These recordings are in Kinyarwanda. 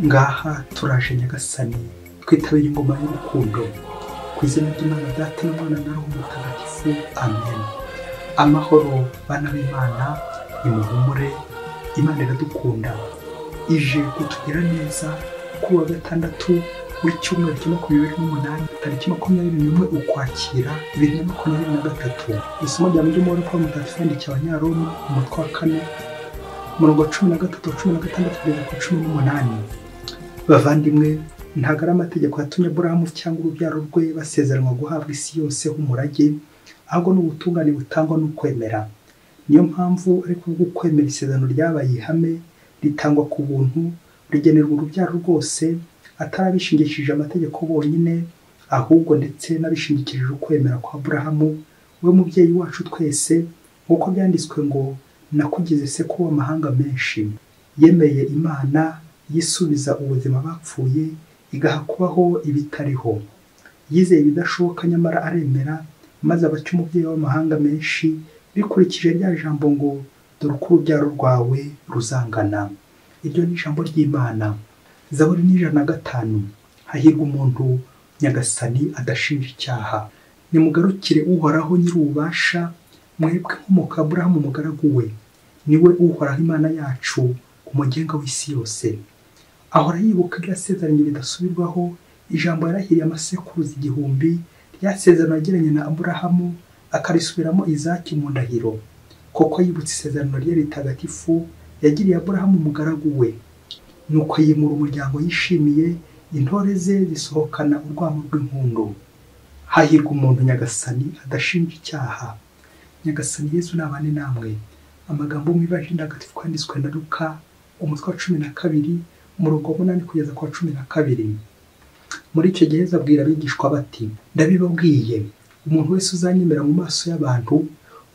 ngaha turaje Nyagasani twitabira ingoma y'urukundo ku izina ry'Imana Data n'Umwana na Roho Mutagatifu amen. Amahoro bana b'Imana, nimuhumure, Imana iradukunda, ije kutugira neza kuri wa gatandatu w'icyumweru cya 28 tariki 21 Ukwakira 2023. Isomo rya muri Roho Mutagatifu yandikiwe Abanyaroma umutwe wa 4 umurongo 13-16 kugeza ku 18. Bavandimwe, ntago ari amategeko yatumye Aburahamu cyangwa urubyaro rwe basezeranwa guhabwa isi yose h'umurage, ahubwo n'ubutungane butangwa n'ukwemera. Niyo mpamvu ariko ukwemera isezerano ryabaye ihame, ritangwa ku buntu, rigenerwa urubyaro rwose, atarabishingikirije amategeko bonyine, ahubwo ndetse n'abishingikirije ukwemera kwa Aburahamu, we mubyeyi wacu twese, nk'uko byanditswe ngo nakugize se kuba amahanga menshi. Yemeye Imana yisubiza ubuzima bapfuye, igaha kubaho ibitariho. Yizeye ibidashoboka nyamara aremera, maze abaca umubyeyi w'amahanga menshi, bikurikije rya jambo ngo dore uko urubyaro rwawe ruzangana. Iryo ni ijambo ry'Imana. Zaburi 105. Hahirwa umuntu Nyagasani adashinja icyaha. Nimugarukire Uhoraho nyir'ububasha, mwebwe nk'umuka Aburahamu umugaragu we. Niwe Uhoraho Imana yacu, umugenga w'isi yose. Ahora yibuka ryasezeranye ridasubirwaho, ijambo yarahiriye amasekuruza 1000, ryasezerano yagiranye na Aburahamu, akarisubiramo Izaki mu ndahiro. Koko yibutse isezerano rye ritagatifu yagiriye Aburahamu umugaragu we. Nuko yimura umuryango yishimiye, intore ze zisohokana urwamo rw'impundu. Hahirwa umuntu Nyagasani adashinja icyaha. Nyagasani Yesu nabane namwe. Amagambo mu Ibanga ntagatifu kwanditswe na Luka umutwe wa 12 umurongo 8 kugeza ku 12. Muri icyo gihe abwira abigishwa bati, ndabibabwiye, umuntu wese uzanyemera mu maso y'abantu,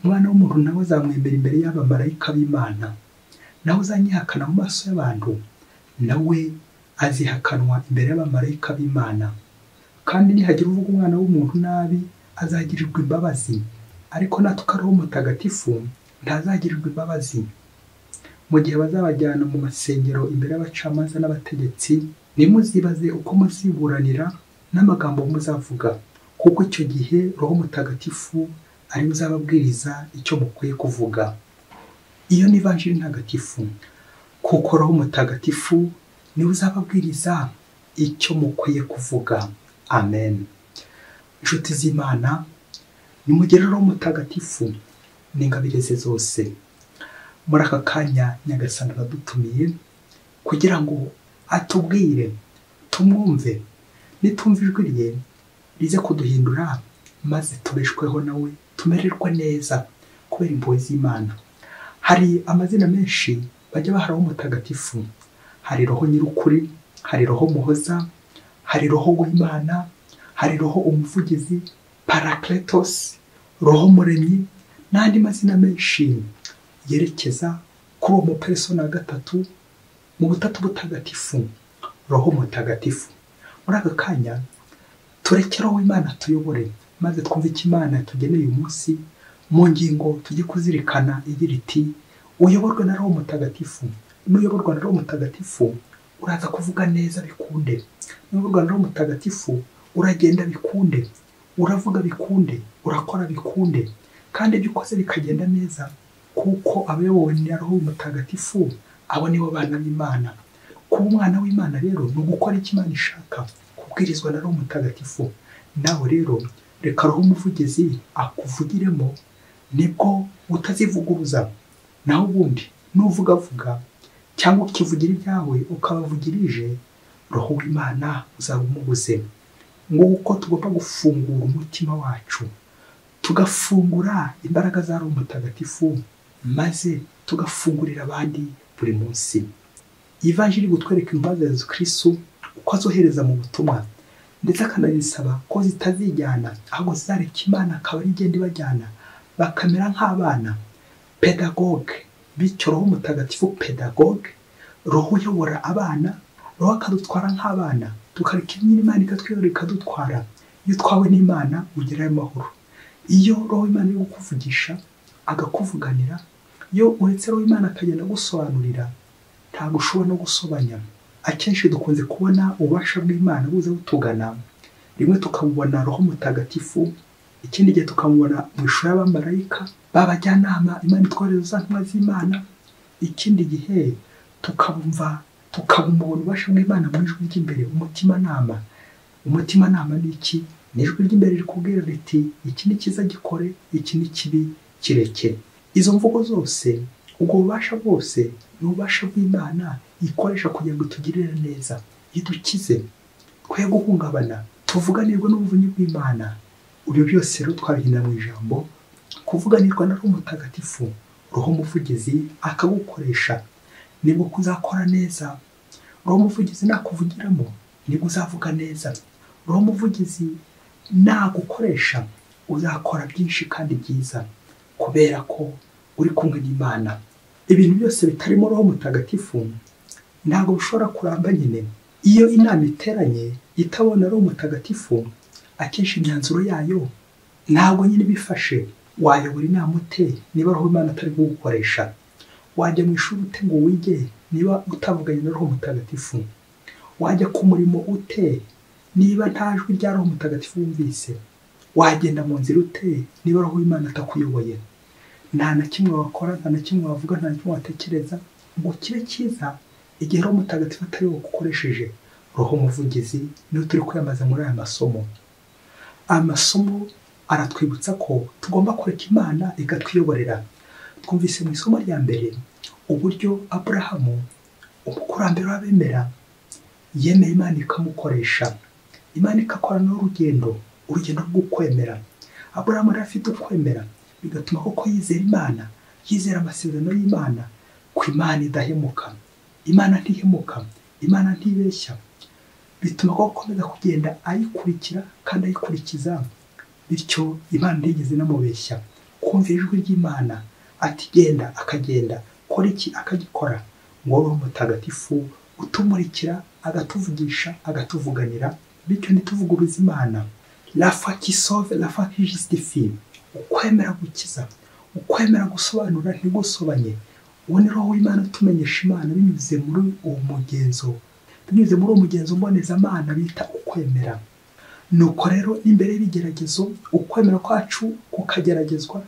umwana w'umuntu nawe azamwemera imbere y'abamarayika b'Imana. Nawe uzanyihakana mu maso y'abantu, nawe azihakanwa imbere y'abamarayika b'Imana. Kandi nihagira uvuga umwana w'umuntu nabi, azagirirwa imbabazi, ariko natuka Roho Mutagatifu ntazagirirwa imbabazi. Mu gihe bazabajyana mu masengero imbere y'abacamanza n'abategetsi, nimuzibaze uko muziburanira n'amagambo muzavuga, kuko icyo gihe Roho Mutagatifu ari uzababwiriza icyo mukwiye kuvuga. Iyo ni Ibanga ntagatifu, kuko Roho Mutagatifu niwe uzababwiriza icyo mukwiye kuvuga. Amen. Inshuti z'Imana, nimugere Roho Mutagatifu n'ingabire ze zose. Muri aka kanya Nyagasani aradutumiye kugira ngo atubwire, tumwumve, nitumva ijwi rye rize kuduhindura, maze tubeshweho nawe, tumererwe neza kubera impuhwe z'Imana. Hari amazina menshi bajya baha Roho Mutagatifu. Hari Roho nyir'ukuri, hari Roho muhoza, hari Roho w'Imana, hari Roho umuvugizi, Parakletos, Roho muremyi, n'andi mazina menshi yerekeza kuri uwo mupersona wa gatatu mu butatu butagatifu, Roho Mutagatifu. Muri aka kanya tureke Roho w'Imana tuyobore, maze twumve icyo Imana yatugeneye uyu munsi mu ngingo tujye kuzirikana igira iti, uyoborwa na Roho Mutagatifu. Nuyoborwa na Roho Mutagatifu uraza kuvuga neza bikunde. Nuyoborwa na Roho Mutagatifu uragenda bikunde, uravuga bikunde, urakora bikunde, kandi ibyo ukoze bikagenda neza, kuko abayobowe na Roho Mutagatifu abo nibo bana b'Imana. Kuba umwana w'Imana rero ni ugukora icyo Imana ishaka, kubwirizwa na Roho Mutagatifu. Nawe rero reka Roho umuvugizi akuvugiremo, nibwo utazivuguruza. Naho ubundi nuvugavuga cyangwa ukivugira ibyawe ukabavugirije, Roho w'Imana uzaba umubuze. Nguko tugomba gufungura umutima wacu, tugafungura imbaraga za Roho Mutagatifu, maze tugafungurira abandi buri munsi. Ivanjiri gutwereka imbabazi za Yesu Kristo uko azohereza mu butumwa, ndetse akanabisaba ko zitazijyana, ahubwo zizareka Imana akaba ari igenda ibajyana, bakamera nk'abana. Pedagogue, bityo Roho Mutagatifu pedagogue, Roho uyobora abana, Roho akadutwara nk'abana, tukareka Imana ikatwiyobora ikadutwara. Iyo twawe n'Imana ugerayo amahoro. Iyo Roho w'Imana ari kukuvugisha agakuvuganira, iyo uretse Roho w'Imana akagenda gusobanurira, ntabwo ushobora no gusobanya. akenshi dukunze kubona ububasha bw'Imana buza butugana, rimwe tukabubona Roho Mutagatifu, ikindi gihe tukamubona mu ishusho y'abamarayika b'abajyanama Imana itwohereza ntumwa z'Imana, ikindi gihe tukabumva tukabumubona ububasha bw'Imana mu ijwi ry'imbere, umutimanama. Umutimanama ni iki? Ni ijwi ry'imbere rikubwira riti iki ni cyiza gikore, iki ni kibi kireke. Izo mvugo zose, ubwo bubasha bwose ni ububasha bw'Imana ikoresha kugira ngo tugirire neza, idukize, twe guhungabana, tuvuganirwe n'ubuvunyi bw'Imana. Ibyo byose rero twabihina mu ijambo, kuvuganirwa na Roho Mutagatifu, Roho Muvugizi akagukoresha nibwo kuzakora neza. Roho Muvugizi nakuvugiramo nibwo uzavuga neza. Roho Muvugizi nagukoresha uzakora byinshi kandi byiza, kubera ko uri kumwe n'Imana. Ibintu byose bitarimo Roho Mutagatifu ntabwo bishobora kuramba nyine. Iyo inama iteranye itabona Roho Mutagatifu, akenshi imyanzuro yayo ntabwo nyine bifashe. Wayobora inama ute niba Roho Imana atari kugukoresha? Wajya mu ishuri ute ngo wige niba utavuganye na Roho Mutagatifu? Wajya ku murimo ute niba nta jwi rya Roho Mutagatifu wumvise? Wagenda mu nzira ute niba Roho Imana atakuyoboye? Nta na kimwe wakora, nta na kimwe wavuga, nta na kimwe watekereza ngo kibe cyiza igihe Roho Mutagatifu atari wagukoresheje. Roho Muvugizi niwe turi kwiyambaza muri aya masomo. Amasomo aratwibutsa ko tugomba kureka Imana ikatwiyoborera. Twumvise mu isomo rya mbere uburyo Aburahamu, umukurambere w'abemera, yemeye Imana ikamukoresha. Imana ikakorana n'urugendo rwo kwemera. Aburahamu yari afite ukwemera, bigatuma koko yizera Imana, yizera amasezerano y'Imana, ko Imana idahemuka. Imana ntihemuka, Imana ntibeshya. Bituma ko gukomeza kugenda ayikurikira kandi ayikurikiza, bityo Imana ntigeze inamubeshya. Kumvira ijwi ry'Imana ati genda akagenda, kora iki akagikora. Ngo Roho Mutagatifu utumurikira, agatuvugisha, agatuvuganira, bityo ntituvuguruze Imana. La foi qui sauve, la foi qui justifie. Ukwemera gukiza, ukwemera gusobanura ntigusobanye. Uwo ni Roho w'Imana utumenyesha Imana binyuze muri uwo mugenzo mbonezamana bita ukwemera. Nuko rero imbere y'ibigeragezo, ukwemera kwacu kukageragezwa,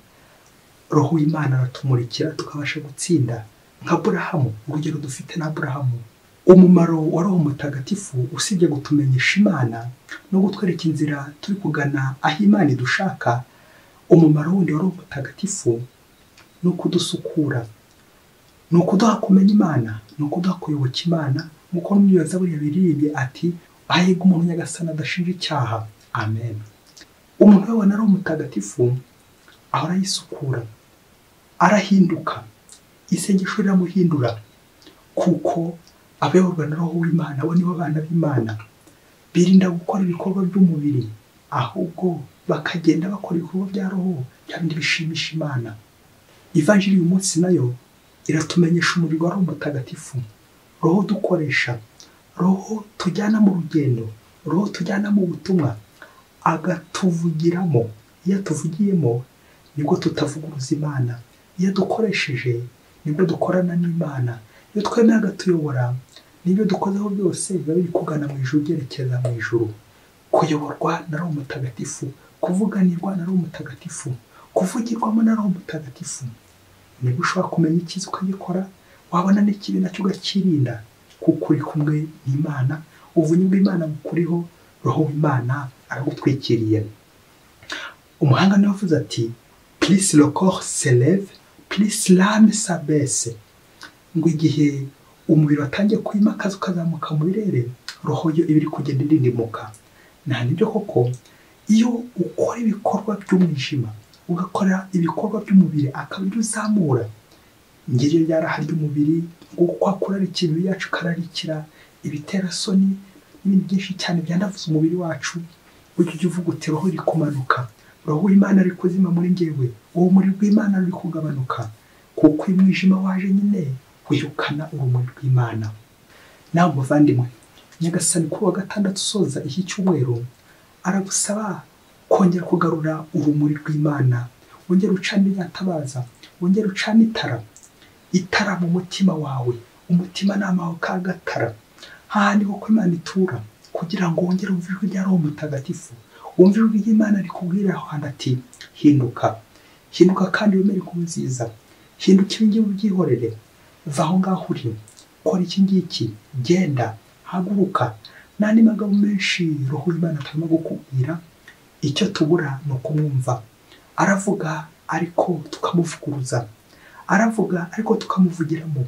Roho w'Imana aratumurikira tukabasha gutsinda. Nka Aburahamu, urugero dufite na Aburahamu. Umumaro wa Roho Mutagatifu usibye gutumenyesha Imana no gutwereka inzira turi kugana aho Imana idushaka, umumaro wundi wa Roho Mutagatifu ni ukudusukura, ni ukuduha kumenya Imana, ni ukuduha kuyoboka Imana. Nk'uko n'umuyobozi buriya biririmbye ati ahirwa umuntu nyagasani adashinja icyaha. Amen. Umuntu wabona Roho Mutagatifu ahora yisukura, arahinduka, isengesho riramuhindura, kuko abayoborwa na Roho w'Imana bo nibo bana b'Imana. Birinda gukora ibikorwa by'umubiri, ahubwo bakagenda bakora ibikorwa bya Roho, kandi bishimisha Imana. Ivanjiri uyu munsi nayo iratumenyesha umuriro wa Roho Mutagatifu, Roho dukoresha, Roho tujyana mu rugendo, Roho tujyana mu butumwa, agatuvugiramo. Iyo tuvugiyemo nibwo tutavuguruza Imana. Iyo dukoresheje nibwo dukorana n'Imana. Iyo twemera agatuyobora, nibyo dukozeho byose biba biri kugana mu ijuru, byerekeza mu ijuru. Kuyoborwa na Roho Mutagatifu, kuvuganirwa na Roho Mutagatifu, kuvugirwamo na Roho Mutagatifu. Nibwo ushobora kumenya icyiza ukagikora, wabona n'ikibi nacyo ugakirinda, kuko uri kumwe n'Imana. Ubuvunyi bw'Imana bukuriho, Roho w'Imana aragutwikiriye. Umuhanga niwe wavuze ati plus le corps s'élève, plus l'âme s'abaisse. Ngo igihe umubiri watangiye kwimakaza ukazamuka mu birere, roho yo ibiri kugenda irindimuka. Nta nibyo koko, iyo ukora ibikorwa by'umwijima, ugakora ibikorwa by'umubiri, akaba ibyo uzamura. Ngiryo ryaraha ry'umubiri, uko akora ikintu yacu kararikira, ibitera soni n'ibindi byinshi cyane byandavuza umubiri wacu. Ujye uvuga uti roho iri kumanuka, Roho w'Imana ari kuzima muri njyewe, uwo muri rw'Imana ruri kugabanuka, kuko uyu mwijima waje nyine wirukana urumuri rw'Imana. Nawe muvandimwe, Nyagasani kuri wa gatandatu usoza iki cyumweru aragusaba kongera kugarura urumuri rw'Imana. Wongera ucane inyatabaza, wongera ucane itara mu mutima wawe. Umutima nama wawe kagatara, ni ko Imana itura kugira ngo wongere umve ijwi rya Roho Mutagatifu, wumve ijwi ry'Imana rikubwira aho hantu ati hinduka kandi wemere kuba nziza, hinduka ibi ngibi ubyihorere, va aho ngaho uri, kora iki ngiki, genda, haguruka. N'andi magambo menshi Roho w'Imana atarimo gukubwira, icyo tubura ni ukumwumva. Aravuga ariko tukamuvuguruza, aravuga ariko tukamuvugiramo.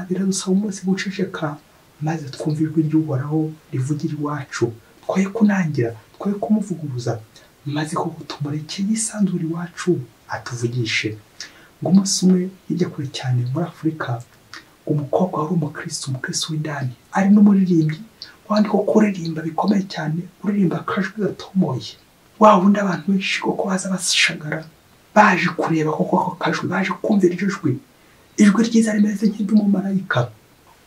Biradusaba umunsi guceceka maze twumva ijwi ry'Uhoraho rivugira iwacu, twoye kunangira, twoye kumuvuguruza, maze koko tumureke yisanzura iwacu atuvugishe. Ngo umunsi umwe hirya kure cyane muri Afurika, umukobwa wari umukristo w'indani, ari n'umuririmbyi, wandi ko kuririmba bikomeye cyane, uririmba akajwi gatomoye, wa wundi abantu benshi koko baza bashagara baje kureba koko ako kajwi, baje kumvira iryo jwi, ijwi ryiza rimeze nk'iry'umumarayika.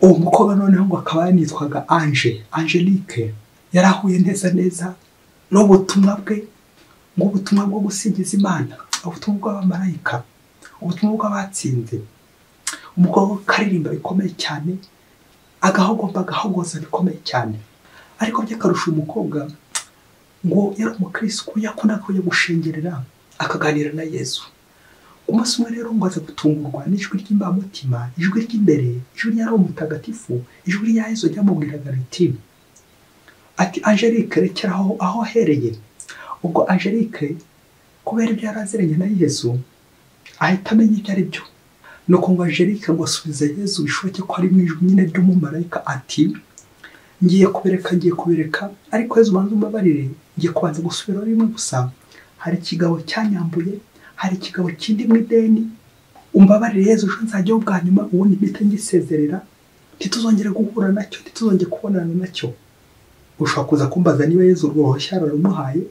Uwo mukobwa noneho ngo akaba yanitwaga Angelique, yarahuye neza n'ubutumwa bwe, nk'ubutumwa bwo gusingiza Imana, ubutumwa bw'abamarayika, ubutumwa bw'abatsinze. Umukobwa karirimba bikomeye cyane, agahogoza bikomeye cyane. Ariko by'akarusha umukobwa ngo yari umukristo, yakunda kujya gushengerera akaganira na Yesu. Umunsi umwe rero ngo aza gutungurwa n'ijwi ry'imbamutima, ijwi ry'imbere, ijwi rya Roho Mutagatifu, ijwi rya Yesu ryamubwiraga riti ati Angelique, rekera aho ahereye. Ubwo Angelique kubera ibyo yaraziranye na Yesu ahita amenya ibyo ari byo. Nuko ngo Angelique ngo asubize Yesu bishoboke ko ari mu ijwi nyine ry'umumarayika ati ngiye kubereka, ariko Yesu banza umbabarire, ngiye kubanza gusubira rimwe gusa, hari ikigabo cyanyambuye, hari ikigabo kindi mu ideni, umbabarire Yesu, ejo nzajyaho bwa nyuma, ubundi mpite ngisezerera, ntituzongere guhura nacyo, ntituzongere kubonana nacyo. Ushobora kuza kumbaza niba Yesu uruhushya rumuhaye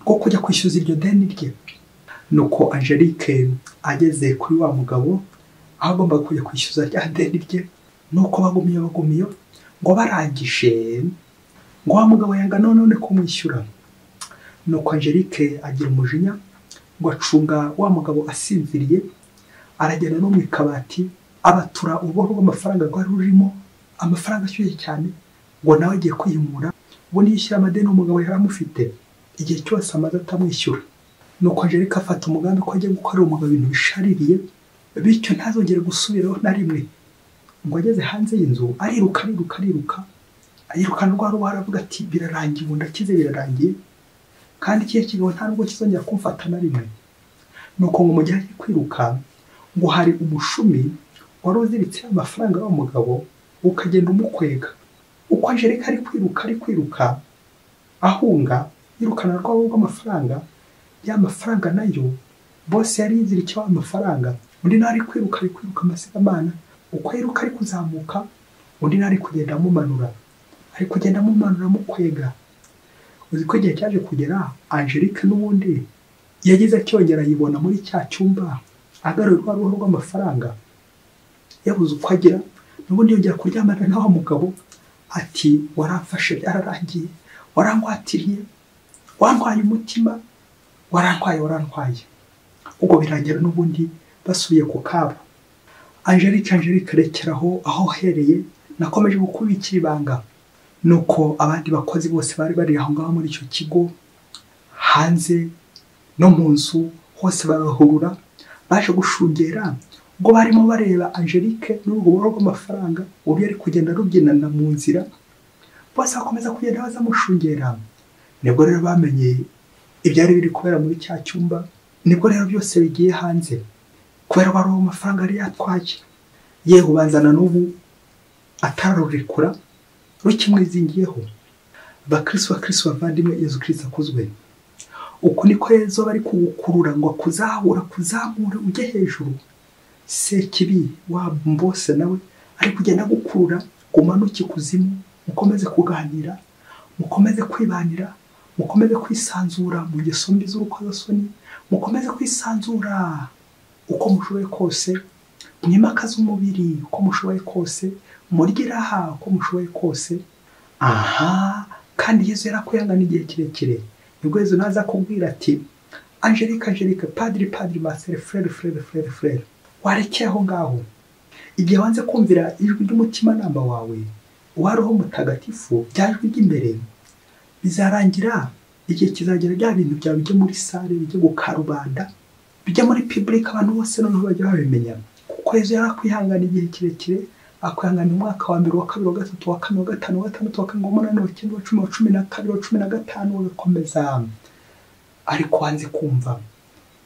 rwo kujya kwishyuza iryo deni rye. Nuko Angelique ageze kuri wa mugabo aho agomba kujya kwishyuza rya deni rye, nuko bagumiye ngo barangije, ngo wa mugabo yanga none kumwishyura. Nuko Angelique agira umujinya, ngo acunga wa mugabo asinziriye, aragenda no mu kabati abatura ubwoko bw'amafaranga rwari rurimo, amafaranga ashyushye cyane, ngo nawe agiye kwihimura, ubundi yishyura amadeni umugabo yaramufite igihe cyose amaze atamwishyura. Nuko Angelique afata umugambi ko agiye gukorera umugabo ibintu bishaririye, bityo ntazongere gusubiraho na rimwe. Ngo ageze hanze y'inzu ariruka, ayirukana rwa aravuga ati birarangiye, ubu ndakize, birarangiye, kandi ikihe kigabo nta nubwo kizongera kumfata na rimwe. Nuko ngo mu gihe ari kwiruka, ngo hari umushumi wari uziritse amafaranga y'umugabo, ukagenda umukwega. Uko Angelique ari kwiruka ahunga, yirukana rwabo rw'amafaranga, ya mafaranga nayo bose yari yizirikiye amafaranga. Undi nawe ari kwiruka amasigamana, uko yiruka ari kuzamuka, undi nawe ari kugenda amumanura mukwega. Uzi ko igihe cyaje kugera, Angelique n'ubundi yagize acyongera yibona muri cya cyumba agaruye rwa ruhu rw'amafaranga, yabuze uko agira, n'ubundi yongera kuryamana na wa mugabo ati waramfashe byararangiye, warangwatiriye, wantwaye umutima, warantwaye. Ubwo birangira n'ubundi basubiye ku kabo. Angelique rekeraho aho hereye, nakomeje gukubikira ibanga. Nuko abandi bakozi bose bari bari aho ngaho muri icyo kigo, hanze no mu nzu hose barahurura, baje gushungera, ubwo barimo bareba Angelique n'urugoboro rw'amafaranga ubu yari kugenda rubyinana mu nzira, bose bakomeza kugenda bazamushungera. Nibwo rero bamenye ibyari biri kubera muri cya cyumba, nibwo rero byose bigiye hanze, kubera wari uwo mafaranga yari yatwaye. Yewe ubanzana n'ubu atararurekura rukimwizingiyeho. Bakristo bavandimwe, Yesu Kristo akuzwe. Uku niko Yesu bari kugukurura ngo kuzamura ujye hejuru. Sekibi wa mbose nawe ari kugenda gukurura kumanuka kuzimu, mukomeze kuganira, mukomeze kwibanira, mukomeze kwisanzura mu ngeso mbi z'urukozasoni, mukomeze kwisanzura uko mushoboye kose, mwimakaza umubiri uko mushoboye kose, murigiraha uko mushoboye kose. Kandi Yesu yarakuyangana igihe kirekire. Nibwo Yesu naza kubwira ati Angelique, padiri, masere, frere, warekeye aho ngaho. Igihe wanze kumvira ijwi ry'umutima namba wawe, wa Roho Mutagatifu byajwe imbere bizarangira igihe kizagera bya bintu byawe bijye muri sale bijye gukarubanda bijya muri public abantu bose noneho bajya babimenya kuko Yesu yarakwihangana igihe kirekire akwihangana umwaka wa 2 wa 2 wa 3 wa 4 wa 5 wa 6 wa 7 wa 8 wa 9 wa 10 wa 12 wa 15 ugakomeza ariko wanze kumva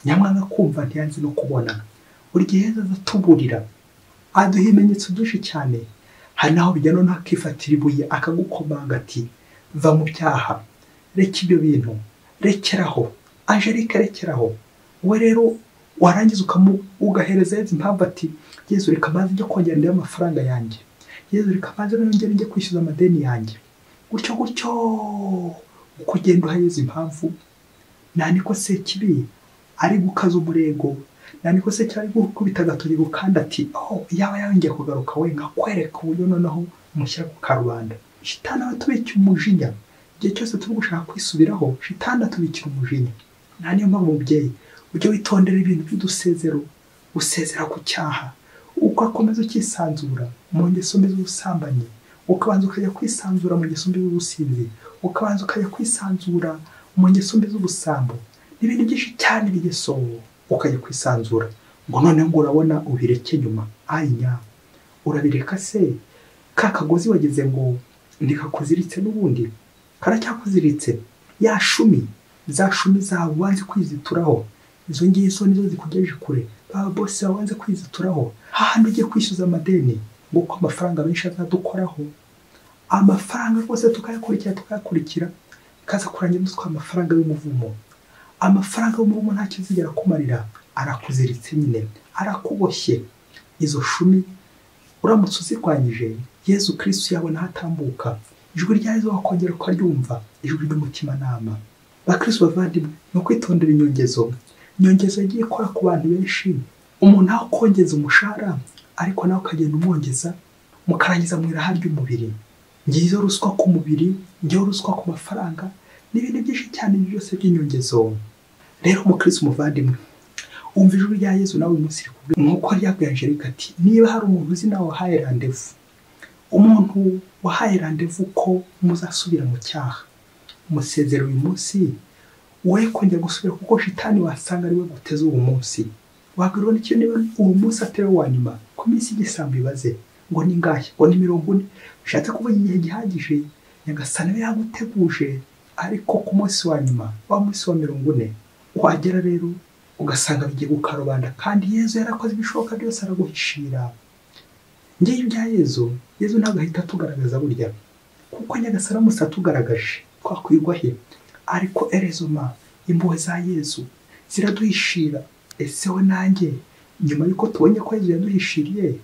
nyamwanga kumva ntiyanze no kubona buri gihe Yesu azatuburira aduha ibimenyetso byinshi cyane hari naho bijyana ntakifatira ibuye akagukomanga ati va mu byaha reka ibyo bintu rekeraho Angelique rekeraho we rero warangiza ugahereza Yesu impamvu ati Yesu reka maze njye kongera ndi amafaranga yanjye Yesu reka maze nongere njye kwishyuza amadeni yanjye gutyo ukugenda uhayeza impamvu niko se kibi ari gukaza umurego niko se cyari gukubita gatoki gukanda ati yaba yongeye kugaruka we nkakwereka uburyo noneho mushyira ku karubanda shitani abatubikira umujinya igihe cyose turi gushaka kwisubiraho shitani atubikira umujinya niyo mpamvu mubyeyi ujye witondera ibintu by'udusezero usezera ku cyaha ugakomeza ukisanzura mu ngeso mbi z'ubusambanyi ukabanza ukajya kwisanzura mu ngeso mbi z'ubusinzi ukabanza ukajya kwisanzura mu ngeso mbi z'ubusambo n'ibintu byinshi cyane bigeso ukajya kwisanzura ngo none ngo urabona ubireke nyuma anya urabireka se kakagozi wageze ngo ndikakuziritse n'ubundi karacyakuziritse ya shumi za shumi zawe wanze kwizituraho izo ngizo nizo zikugejeje kure baba bose wanze kwizituraho hahandi ugiye kwishyuza amadeni ngo ko amafaranga menshi azadukoraho amafaranga rwose tukayakurikira kaza kurangira dutwa amafaranga y'umuvumo amafaranga y'umuvumo nta kizigera kumarira arakuziritse nyine arakuboshye izo shumi uramutse uzirwanyije Yesu Kristo yabona hatambuka ijwi rya Yesu wakongera ukaryumva ijwi ry'umutima nama bakristo bavandimwe no kwitondera inyongezo yagiye ikora ku bantu benshi umuntu akongeza umushahara ariko nawe ukagenda umwongeza mukarangiza mu iraha ry'umubiri ngizo ruswa ku mubiri ngiyo ruswa ku mafaranga n'ibindi byinshi cyane byose by'inyongezo rero umukristo muvandimwe umva ijwi rya Yesu nawe umunsi nkuko ryabwiye Angelique ati niba hari umuntu uzi nawe wahaye randevu umuntu wahaye randevu ko muzasubira mu cyaha umusezero uyu munsi we kongera gusubira kuko shitani wasanga ari we guteza uwo munsi wabwirwa n'icyo niba uwo munsi atari wa nyuma ku minsi igisambo ibaze ngo ni ngahe ngo ni 40 ushatse kuba igihe gihagije nyagasana we yaguteguje ariko ku munsi wa nyuma wa munsi wa 40 wagera rero ugasanga bigiye gukarubanda kandi Yesu yarakoze ibishoboka byose araguhishira ngiye ibya Yesu ntabwo ahita tugaragaza burya kuko nyagasana musatugaragaje twakwirwa he ariko erezoma impuhwe za Yesu ziraduhishira ese we nanjye nyuma yuko tubonye ko Yesu yaduhishiriye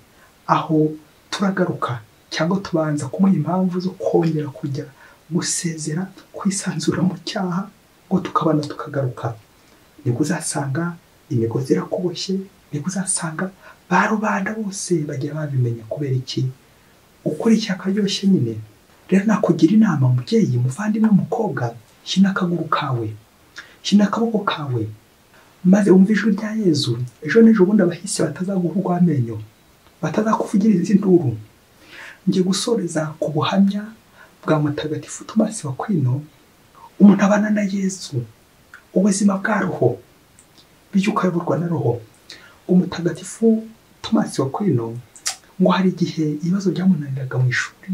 aho turagaruka cyangwa tubanza kumuha impamvu zo kongera kujya gusezera kwisanzura mu cyaha ngo tukabana tukagaruka niko uzasanga imigozi irakuboshye niko uzasanga ba rubanda bose bagira babimenya kubera iki ukurikira akaryoshye nyine rero nakugira inama mubyeyi muvandimwe mukobwa shina akaguru kawe shina akaboko kawe maze umva ijwi rya Yesu ejo n'ejo bundi abahise batazaguhurwa amenyo batazakuvugiriza induru ngiye gusoreza ku buhamya bwa Mutagatifu Tomasi wa Kwino umuntu abana na Yesu ubuzima bwa roho bijye ukayoborwa na roho umutagatifu Tomasi wa Kwino ngo hari igihe ibibazo byamunaniraga mu ishuri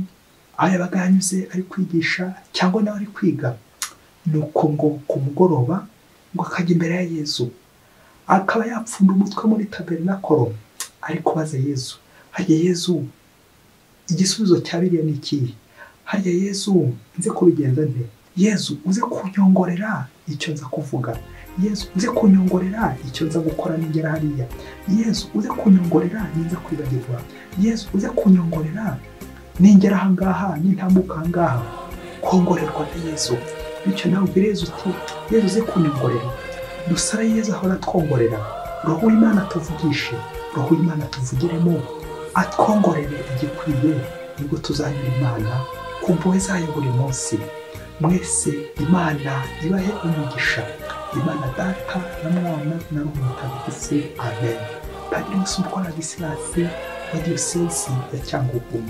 aho yabaga yanyuze ari kwigisha cyangwa nawe ari kwiga nuko ngo ku mugoroba ngo akajya imbere ya Yesu akaba yapfunda umutwe muri tabernakoro ariko baza Yesu harya Yesu igisubizo cya biriya ni iki harya Yesu nze kubigenza nte Yesu uze kunyongorera icyo nza kuvuga Yesu uze kunyongorera icyo nza gukora ningera hariya Yesu uze kunyongorera ninza kwibagirwa Yesu uze kunyongorera ningera ahangaha nintambuka ahangaha kongorerwa na Yesu bityo nawe ubireze uti Yesu uze kunyongorera dusabe Yesu ahora twongorera roho w'Imana tuvugishe roho w'Imana tuvugiremo atwongorere igikwiye nibwo tuzanyura Imana ku mpuhwe zayo buri munsi mwese Imana ibahe umugisha Imana Data na Mwana na Roho Mutagatifu amen Padiri Musumwa Gisirasi wa Diyosezi ya Cyangugu.